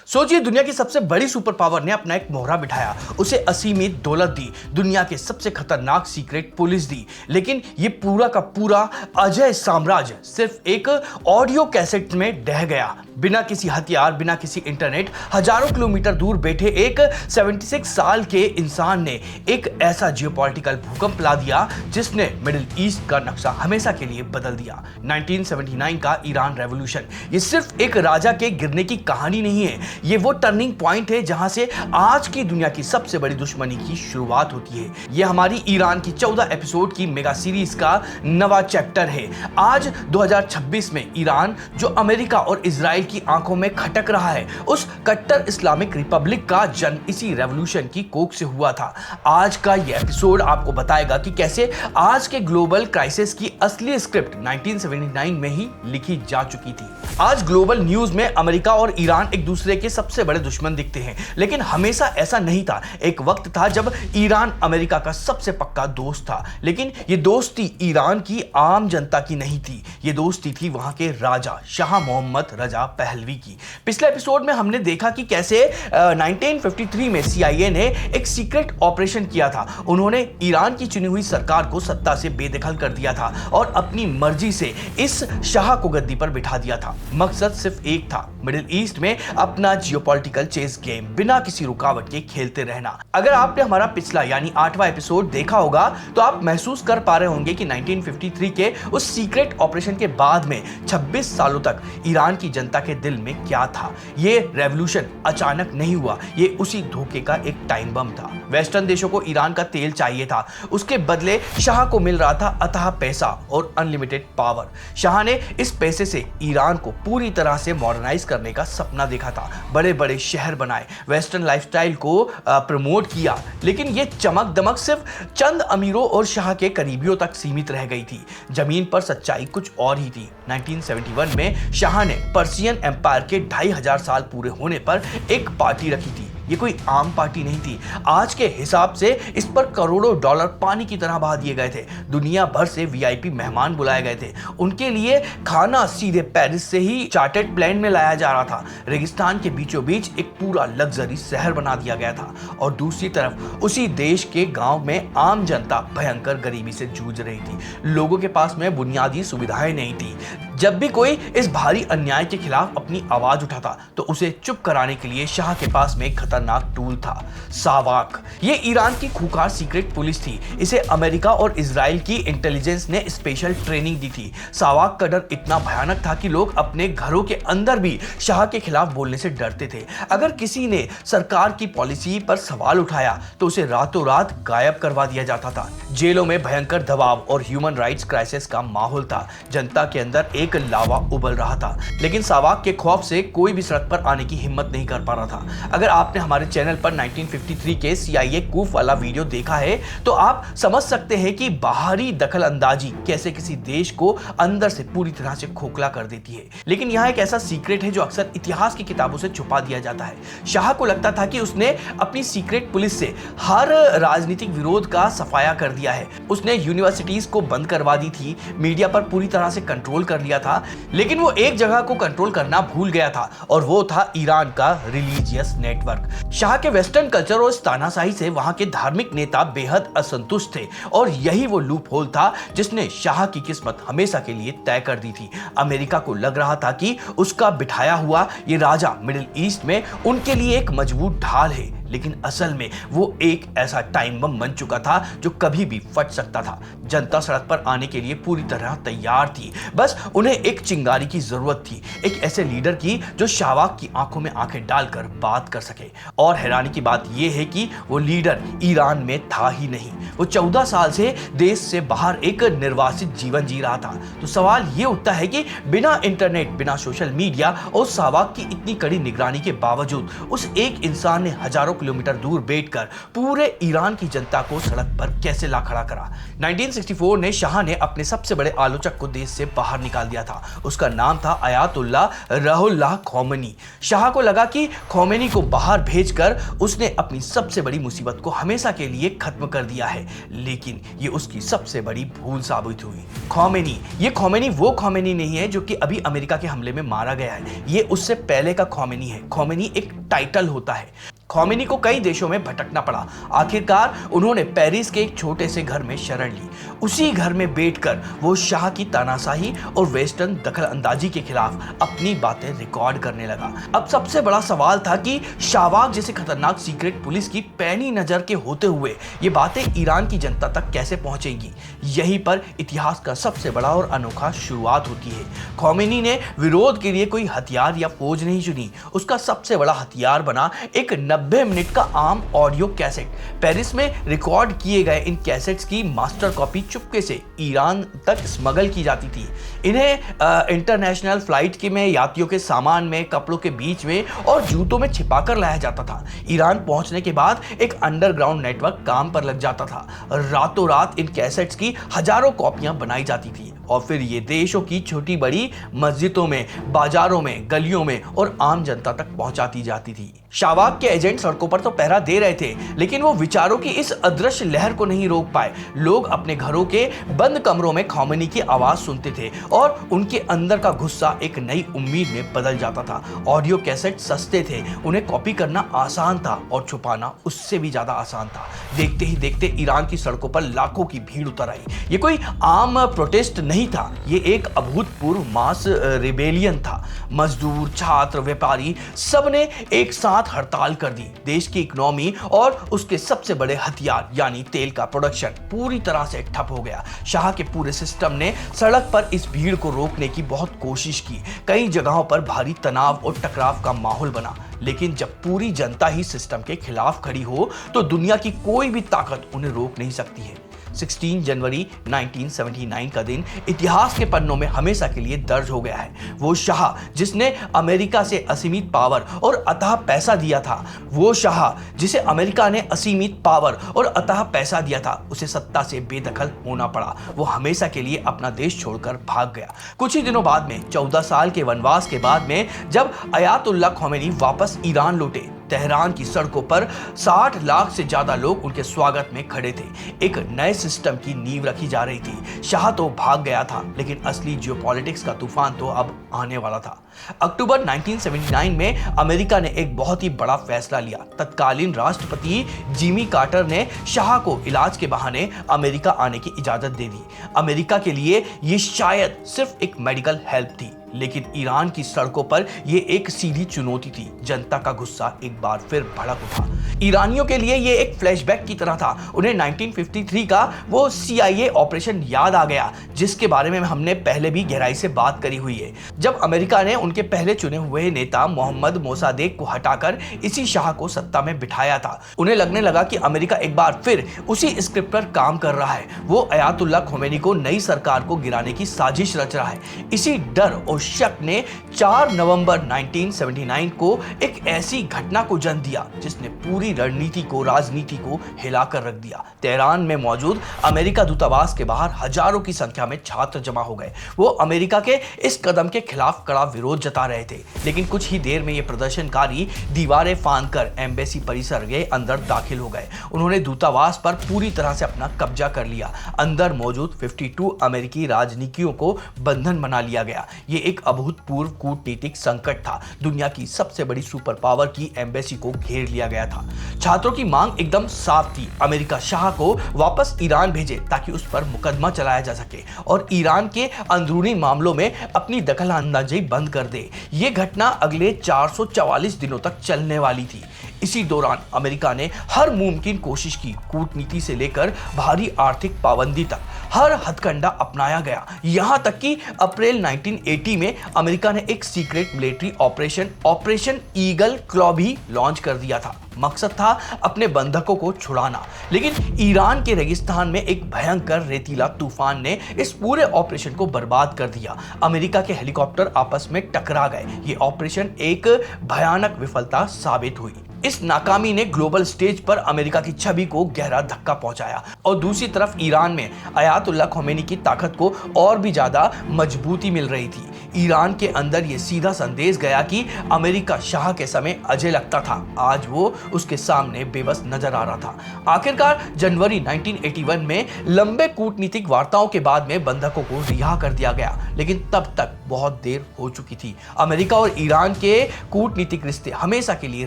सोचिए, दुनिया की सबसे बड़ी सुपर पावर ने अपना एक मोहरा बिठाया, उसे असीमित दौलत दी, दुनिया के सबसे खतरनाक सीक्रेट पुलिस दी, लेकिन ये पूरा का पूरा अजय साम्राज्य सिर्फ एक ऑडियो कैसेट में ढह गया। बिना किसी हथियार, बिना किसी इंटरनेट, हजारों किलोमीटर दूर बैठे एक 76 साल के इंसान ने एक ऐसा जियोपॉलिटिकल भूकंप ला दिया जिसने मिडिल ईस्ट का नक्शा हमेशा के लिए बदल दिया। 1979 का ईरान रेवोल्यूशन ये सिर्फ एक राजा के गिरने की कहानी नहीं है, ये वो टर्निंग पॉइंट है जहां से आज की दुनिया की सबसे बड़ी दुश्मनी की शुरुआत होती है। ये हमारी ईरान की 14 एपिसोड की मेगा सीरीज का नवा चैप्टर है। आज 2026 में ईरान, जो अमेरिका और इजराइल की आंखों में खटक रहा है, उस कट्टर इस्लामिक रिपब्लिक का जन्म इसी रेवोल्यूशन की कोख से हुआ था। आज का ये एपिसोड आपको बताएगा कि कैसे आज के ग्लोबल क्राइसिस की असली स्क्रिप्ट 1979 में ही लिखी जा चुकी थी। आज ग्लोबल न्यूज में अमेरिका और ईरान एक दूसरे के सबसे बड़े दुश्मन दिखते हैं, लेकिन हमेशा ऐसा नहीं था। एक वक्त था जब ईरान अमेरिका का सबसे पक्का दोस्त था, लेकिन ये दोस्ती ईरान की आम जनता की नहीं थी, ये दोस्ती थी वहां के राजा शाह मोहम्मद रजा पहलवी की। पिछले एपिसोड में हमने देखा कि कैसे 1953 में CIA ने एक सीक्रेट ऑपरेशन किया था। उन्होंने ईरान की चुनी हुई सरकार को सत्ता से बेदखल कर दिया था और अपनी मर्जी से इस शाह को गद्दी पर बिठा दिया था। मकसद सिर्फ एक था, मिडिल ईस्ट में अपना जियोपॉलिटिकल चेस गेम बिना किसी रुकावट के खेलते रहना। अगर आपने हमारा पिछला यानी 8वां एपिसोड देखा होगा तो आप महसूस कर पा रहे होंगे कि 1953 के उस सीक्रेट ऑपरेशन के बाद में 26 सालों तक ईरान की जनता के दिल में क्या था। ये रेवोल्यूशन अचानक नहीं हुआ, ये उसी धोखे का एक टाइम बम था। वेस्टर्न देशों को ईरान का तेल चाहिए था, उसके बदले शाह को मिल रहा था अथाह पैसा और अनलिमिटेड पावर। शाह ने इस पैसे से ईरान को पूरी तरह से मॉडर्नाइज करने का सपना देखा था, बड़े बड़े शहर बनाए, वेस्टर्न लाइफस्टाइल को प्रमोट किया, लेकिन ये चमक दमक सिर्फ चंद अमीरों और शाह के करीबियों तक सीमित रह गई थी। जमीन पर सच्चाई कुछ और ही थी। 1971 में शाह ने पर्शियन एम्पायर के 2500 साल पूरे होने पर एक पार्टी रखी थी। ये कोई आम पार्टी नहीं थी, आज के हिसाब से इस पर करोड़ों डॉलर पानी की तरह बहा दिए गए थे। दुनिया भर से VIP मेहमान बुलाए गए थे, उनके लिए खाना सीधे पेरिस से ही चार्टर्ड प्लेन में लाया जा रहा था। रेगिस्तान के बीचों बीच एक पूरा लग्जरी शहर बना दिया गया था और दूसरी तरफ उसी देश के गांव में आम जनता भयंकर गरीबी से जूझ रही थी। लोगों के पास में बुनियादी सुविधाएं नहीं थी। जब भी कोई इस भारी अन्याय के खिलाफ अपनी आवाज उठाता तो उसे चुप कराने के लिए शाह के पास में एक खतरनाक टूल था, सावाक। ये ईरान की खूंखार सीक्रेट पुलिस थी, इसे अमेरिका और इजराइल की इंटेलिजेंस ने स्पेशल ट्रेनिंग दी थी। सावाक का डर इतना भयानक था कि लोग अपने घरों के अंदर भी शाह के खिलाफ बोलने से डरते थे। अगर किसी ने सरकार की पॉलिसी पर सवाल उठाया तो उसे रातों रात गायब करवा दिया जाता था। जेलों में भयंकर दबाव और ह्यूमन राइट्स क्राइसिस का माहौल था। जनता के अंदर एक लावा उबल रहा था, लेकिन सावाक के खौफ से कोई भी सड़क पर आने की हिम्मत नहीं कर पा रहा था। अगर आपने हमारे चैनल पर 1953 के CIA कूफ वाला वीडियो देखा है तो आप समझ सकते हैं कि बाहरी दखल अंदाजी कैसे किसी देश को अंदर से पूरी तरह से खोखला कर देती है। लेकिन यहाँ एक ऐसा सीक्रेट है जो अक्सर इतिहास की किताबों से छुपा दिया जाता है। शाह को लगता था कि उसने अपनी सीक्रेट पुलिस से हर राजनीतिक विरोध का सफाया कर दिया है। उसने यूनिवर्सिटीज को बंद करवा दी थी, मीडिया पर पूरी तरह से कंट्रोल कर लिया था, लेकिन वो एक जगह को कंट्रोल करना भूल गया था और वो था ईरान का रिलीजियस नेटवर्क। शाह के वेस्टर्न कल्चर और तानाशाही से वहां के धार्मिक नेता बेहद असंतुष्ट थे और यही वो लूप होल था जिसने शाह की किस्मत हमेशा के लिए तय कर दी थी। अमेरिका को लग रहा था कि उसका बिठाया हुआ ये राजा मिडिल ईस्ट में उनके लिए एक मजबूत ढाल है, लेकिन असल में वो एक ऐसा टाइम बम बन चुका था जो कभी भी फट सकता था। जनता सड़क पर आने के लिए पूरी तरह तैयार थी, बस उन्हें एक चिंगारी की जरूरत थी, एक ऐसे लीडर की जो शाहवाक की आंखों में आंखें डालकर बात कर सके। और हैरानी की बात यह है कि वो लीडर ईरान में था ही नहीं, वो 14 साल से देश से बाहर एक निर्वासित जीवन जी रहा था। तो सवाल ये उठता है कि बिना इंटरनेट, बिना सोशल मीडिया और शाहवाक की इतनी कड़ी निगरानी के बावजूद उस एक इंसान ने हजारों किलोमीटर दूर बैठकर पूरे ईरान की जनता को सड़क पर कैसे ला खड़ा करा। 1964 ने शाह ने अपने सबसे बड़े आलोचक को देश से बाहर निकाल दिया था। उसका नाम था अयातुल्लाह रुहुल्लाह खोमेनी। शाह को लगा कि खोमेनी को बाहर भेजकर उसने अपनी सबसे बड़ी मुसीबत को हमेशा के लिए खत्म कर दिया है, लेकिन ये उसकी सबसे बड़ी भूल साबित हुई। खोमेनी वो खोमेनी नहीं है जो कि अभी अमेरिका के हमले में मारा गया है। ये उससे पहले का खोमेनी है। खोमेनी एक टाइटल होता है। खोमेनी को कई देशों में भटकना पड़ा। आखिरकार उन्होंने पेरिस के एक छोटे से घर में शरण ली। उसी घर में बैठकर वो शाह की तानाशाही और वेस्टर्न दखलंदाजी के खिलाफ अपनी बातें रिकॉर्ड करने लगा। अब सबसे बड़ा सवाल था कि शाहबाग जैसे खतरनाक सीक्रेट पुलिस की पैनी नजर के होते हुए ये बातें ईरान की जनता तक कैसे पहुंचेंगी। यहीं पर इतिहास का सबसे बड़ा और अनोखा शुरुआत होती है। खोमेनी ने विरोध के लिए कोई हथियार या फौज नहीं चुनी। उसका सबसे बड़ा हथियार बना एक 90 मिनट का आम ऑडियो कैसेट। पेरिस में रिकॉर्ड किए गए इन कैसेट्स की मास्टर कॉपी चुपके से ईरान तक स्मगल की जाती थी। इन्हें इंटरनेशनल फ्लाइट के में यात्रियों के सामान में, कपड़ों के बीच में और जूतों में छिपाकर लाया जाता था। ईरान पहुंचने के बाद एक अंडरग्राउंड नेटवर्क काम पर लग जाता था। रातों रात इन कैसेट्स की हजारों कॉपियां बनाई जाती थी और फिर ये देशों की छोटी बड़ी मस्जिदों में, बाजारों में, गलियों में और आम जनता तक पहुंचाती जाती थी। शाहबाग के एजेंट सड़कों पर तो पहरा दे रहे थे, लेकिन वो विचारों की इस अदृश्य लहर को नहीं रोक पाए। लोग अपने घरों के बंद कमरों में खोमेनी की आवाज सुनते थे और उनके अंदर का गुस्सा एक नई उम्मीद में बदल जाता था। ऑडियो कैसेट सस्ते थे, उन्हें कॉपी करना आसान था और छुपाना उससे भी ज्यादा आसान था। देखते ही देखते ईरान की सड़कों पर लाखों की भीड़ उतर आई। ये कोई आम प्रोटेस्ट नहीं था, ये एक अभूतपूर्व मास रिबेलियन था। मजदूर, छात्र, व्यापारी सब ने एक साथ हड़ताल कर दी। देश की इकोनॉमी और उसके सबसे बड़े हथियार यानी तेल का प्रोडक्शन पूरी तरह से ठप हो गया। शाह के पूरे सिस्टम ने सड़क पर इस भीड़ को रोकने की बहुत कोशिश की। कई जगहों पर भारी तनाव और टकराव का माहौल बना, लेकिन जब पूरी जनता ही सिस्टम के खिलाफ खड़ी हो तो दुनिया की कोई भी ताकत उन्हें रोक नहीं सकती है। 16 जनवरी 1979 का दिन इतिहास के पन्नों में हमेशा के लिए दर्ज हो गया है। वो शाह जिसने अमेरिका से असीमित पावर और अथाह पैसा दिया था, वो शाह जिसे अमेरिका ने असीमित पावर और अथाह पैसा दिया था, उसे सत्ता से बेदखल होना पड़ा। वो हमेशा के लिए अपना देश छोड़कर भाग गया। कुछ ही दिनों बाद में 14 साल के वनवास के बाद में जब अयातुल्लाह खोमेनी वापस ईरान लौटे, तेहरान की सड़कों पर 60 लाख से ज्यादा लोग उनके स्वागत में खड़े थे। एक नए सिस्टम की नींव रखी जा रही थी। शाह तो भाग गया था, लेकिन असली जियोपॉलिटिक्स का तूफान तो अब आने वाला था। अक्टूबर 1979 में अमेरिका ने एक बहुत ही बड़ा फैसला लिया। तत्कालीन राष्ट्रपति जिमी कार्टर ने शाह को इलाज के बहाने अमेरिका आने की इजाजत दे दी। अमेरिका के लिए ये शायद सिर्फ एक मेडिकल हेल्प थी, लेकिन ईरान की सड़कों पर यह एक सीधी चुनौती थी। जनता का गुस्सा एक बार फिर भड़क उठा। ईरानियों के लिए यह एक फ्लैशबैक की तरह था। उन्हें 1953 का वो CIA ऑपरेशन याद आ गया, जिसके बारे में हमने पहले भी गहराई से बात करी हुई है। जब अमेरिका ने उनके पहले चुने हुए नेता मोहम्मद मोसादेक को हटाकर इसी शाह को सत्ता में बिठाया था, उन्हें लगने लगा कि अमेरिका एक बार फिर उसी स्क्रिप्ट पर काम कर रहा है। वो अयातुल्लाह खोमेनी को नई सरकार को गिराने की साजिश रच रहा है। इसी डर और शक ने 4 नवंबर 1979 को एक ऐसी घटना को जन्म दिया जिसने पूरी रणनीति को, राजनीति को हिलाकर रख दिया। तेहरान में मौजूद अमेरिका दूतावास के बाहर हजारों की संख्या में छात्र जमा हो गए। वो अमेरिका के इस कदम के खिलाफ कड़ा विरोध जता रहे थे, लेकिन कुछ ही देर में ये प्रदर्शनकारी दीवारें फांदकर एम्बेसी परिसर के अंदर दाखिल हो गए। उन्होंने दूतावास पर पूरी तरह से अपना कब्जा कर लिया। अंदर मौजूद 52 अमेरिकी राजनीतिज्ञों को बंधन बना लिया गया। ये एक अभूतपूर्व कूटनीतिक संकट था। दुनिया की सबसे बड़ी सुपर पावर की एम्बेसी को घेर लिया गया था। छात्रों की मांग एकदम साफ थी, अमेरिका शाह को वापस ईरान भेजे ताकि उस पर मुकदमा चलाया जा सके और ईरान के अंदरूनी मामलों में अपनी दखलअंदाजी बंद कर दे। ये घटना अगले 444 दिनों तक चलने वाली थी। इसी दौरान अमेरिका ने हर मुमकिन कोशिश की। कूटनीति से लेकर भारी आर्थिक पाबंदी तक हर हथकंडा अपनाया गया। यहां तक कि अप्रैल 1980 में अमेरिका ने एक secret military operation Eagle Claw भी लॉन्च कर दिया था। मकसद था अपने बंधकों को छुड़ाना, लेकिन ईरान के रेगिस्तान में एक भयंकर रेतीला तूफान ने इस पूरे ऑपरेशन को बर्बाद कर दिया। अमेरिका के हेलीकॉप्टर आपस में टकरा गए। ये ऑपरेशन एक भयानक विफलता साबित हुई। इस नाकामी ने ग्लोबल स्टेज पर अमेरिका की छवि को गहरा धक्का पहुंचाया और दूसरी तरफ ईरान में अयातुल्लाह खोमेनी की ताकत को और भी ज्यादा मजबूती मिल रही थी। ईरान के अंदर यह सीधा संदेश गया कि अमेरिका शाह के समय अजय लगता था, आज वो उसके सामने बेबस नजर आ रहा था। आखिरकार जनवरी 1981 में लंबे कूटनीतिक वार्ताओं के बाद में बंधकों को रिहा कर दिया गया, लेकिन तब तक बहुत देर हो चुकी थी। अमेरिका और ईरान के कूटनीतिक रिश्ते हमेशा के लिए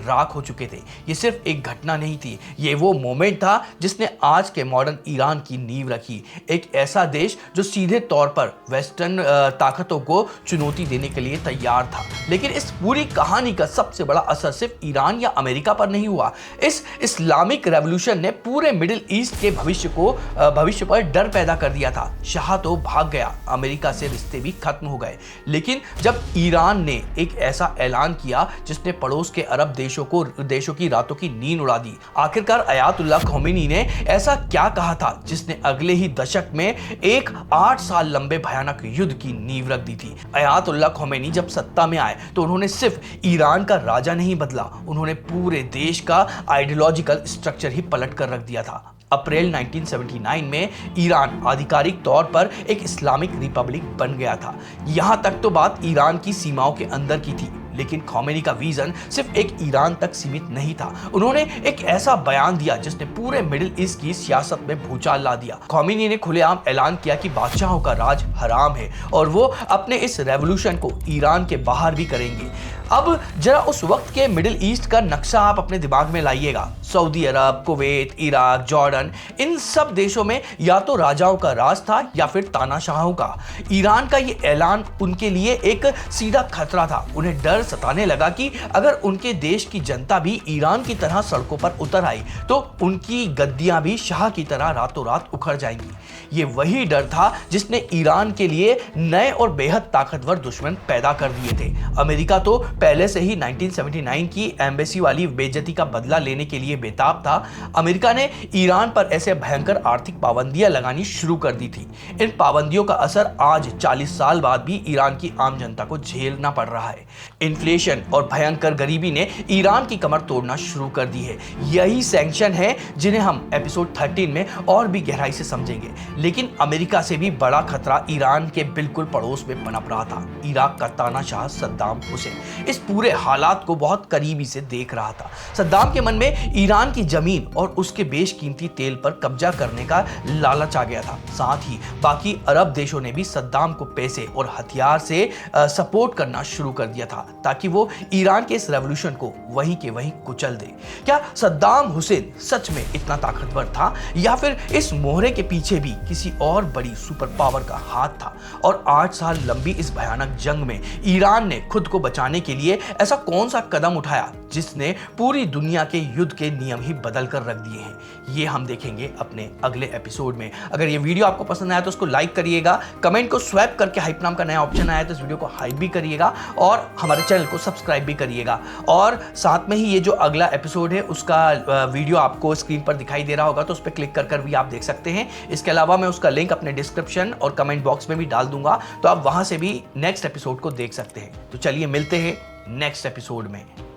राख हो चुके थे। ये सिर्फ एक घटना नहीं थी, ये वो मोमेंट था जिसने आज के मॉडर्न ईरान की नींव रखी। एक ऐसा देश जो सीधे तौर पर वेस्टर्न ताकतों को चुनौती देने के लिए तैयार था। लेकिन इस पूरी कहानी का सबसे बड़ा असर सिर्फ ईरान या अमेरिका पर नहीं हुआ। इस इस्लामिक रेवोल्यूशन ने पूरे मिडिल ईस्ट के भविष्य पर डर पैदा कर दिया था। शाह तो भाग गया, अमेरिका से रिश्ते भी खत्म हो गए, लेकिन जब ईरान ने एक ऐसा ऐलान किया जिसने पड़ोस के अरब देशों की रातों की नींद उड़ा दी। आखिरकार अयातुल्लाह खोमेनी ने ऐसा क्या कहा था जिसने अगले ही दशक में एक 8 साल लंबे भयानक युद्ध की नींव रख दी थी। अयातुल्लाह खोमेनी जब सत्ता में आए तो उन्होंने सिर्फ ईरान का राजा नहीं बदला, उन्होंने पूरे देश का आइडियोलॉजिकल स्ट्रक्चर ही पलट कर रख दिया था। अप्रैल 1979 में ईरान आधिकारिक तौर पर एक इस्लामिक रिपब्लिक बन गया था। यहां तक तो बात ईरान की सीमाओं के अंदर की थी, लेकिन खोमेनी का विजन सिर्फ एक ईरान तक सीमित नहीं था। उन्होंने एक ऐसा बयान दिया जिसने पूरे मिडिल ईस्ट की सियासत में भूचाल ला दिया। खोमेनी ने खुलेआम ऐलान किया कि बादशाहों का राज हराम है और वो अपने इस रेवोल्यूशन को ईरान के बाहर भी करेंगे। अब जरा उस वक्त के मिडिल ईस्ट का नक्शा आप अपने दिमाग में लाइएगा। सऊदी अरब, कुवैत, इराक, जॉर्डन, इन सब देशों में या तो राजाओं का राज था या फिर तानाशाहों का। ईरान का ये ऐलान उनके लिए एक सीधा खतरा था। उन्हें डर सताने लगा कि अगर उनके देश की जनता भी ईरान की तरह सड़कों पर उतर आई तो उनकी गद्दियां भी शाह की तरह रातों रात उखड़ जाएंगी। ये वही डर था जिसने ईरान के लिए नए और बेहद ताकतवर दुश्मन पैदा कर दिए थे। अमेरिका तो पहले से ही 1979 की एम्बेसी वाली बेइज्जती का बदला लेने के लिए बेताब था। अमेरिका ने ईरान पर ऐसे भयंकर आर्थिक पाबंदियां लगानी शुरू कर दी थी। इन पाबंदियों का असर आज 40 साल बाद भी ईरान की आम जनता को झेलना पड़ रहा है। इन्फ्लेशन और भयंकर गरीबी ने ईरान की कमर तोड़ना शुरू कर दी है। यही सैंक्शन है जिन्हें हम एपिसोड 13 में और भी गहराई से समझेंगे। लेकिन अमेरिका से भी बड़ा खतरा ईरान के बिल्कुल पड़ोस में पनप रहा था। इराक का तानाशाह सद्दाम हुसैन इस पूरे हालात को बहुत करीबी से देख रहा था। सद्दाम के मन में ईरान की जमीन और उसके बेशकीमती तेल पर कब्जा करने का लालच आ गया था। साथ ही बाकी अरब देशों ने भी सद्दाम को पैसे और हथियार से सपोर्ट करना शुरू कर दिया था ताकि वो ईरान के इस रेवोल्यूशन को वहीं के वहीं कुचल दे। क्या सद्दाम हुसैन सच में इतना ताकतवर था या फिर इस मोहरे के पीछे भी किसी और बड़ी सुपर पावर का हाथ था? और 8 साल लंबी इस भयानक जंग में ईरान ने खुद को बचाने के लिए ऐसा कौन सा कदम उठाया जिसने पूरी दुनिया के युद्ध के नियम ही बदल कर रख दिए हैं? ये हम देखेंगे अपने अगले एपिसोड में। अगर ये वीडियो आपको पसंद आया तो उसको लाइक करिएगा, कमेंट को स्वैप करके हाइप नाम का नया ऑप्शन आया तो इस वीडियो को हाइप भी करिएगा और हमारे चैनल को सब्सक्राइब भी करिएगा। और साथ में ही ये जो अगला एपिसोड है उसका वीडियो आपको स्क्रीन पर दिखाई दे रहा होगा तो उस पर क्लिक कर भी आप देख सकते हैं। इसके अलावा मैं उसका लिंक अपने डिस्क्रिप्शन और कमेंट बॉक्स में भी डाल दूंगा तो आप वहां से भी नेक्स्ट एपिसोड को देख सकते हैं। तो चलिए मिलते हैं नेक्स्ट एपिसोड में।